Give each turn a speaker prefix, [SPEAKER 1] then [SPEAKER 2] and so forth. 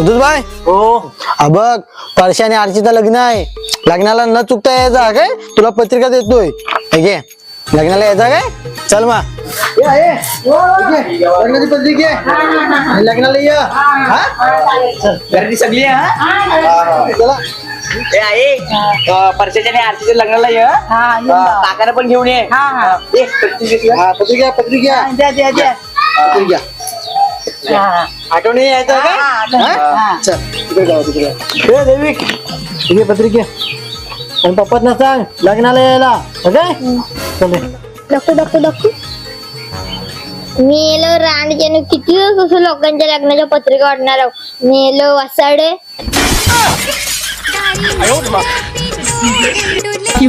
[SPEAKER 1] सदुस भाई
[SPEAKER 2] हो
[SPEAKER 1] बघ परश्या आणि आरचीचं लग्न आहे. लग्नाला न चुकता यायचा काय, तुला पत्रिका देतोय. हे घे, लग्नाला यायचा काय, चल मा लग्नाची पत्रिका आहे. लग्नाला या
[SPEAKER 2] गर्दी सगळी
[SPEAKER 1] चला.
[SPEAKER 2] परशाच्या आणि आरतीच्या लग्नाला ये काकाला पण घेऊन ये
[SPEAKER 1] पत्रिका पत्रिका पत्रिका आठवणी यायचं का. चल तिकडे जाऊ तिकडे. ए देवी तुझी पत्रिका पण पप्पात ना सांग लग्नाला यायला. ओके चल
[SPEAKER 3] डॉक्टर मी येलो राणीच्याने किती कसं लोकांच्या लग्नाच्या पत्रिका वाटणार आहो. मी येलो वासाडे
[SPEAKER 4] गाडी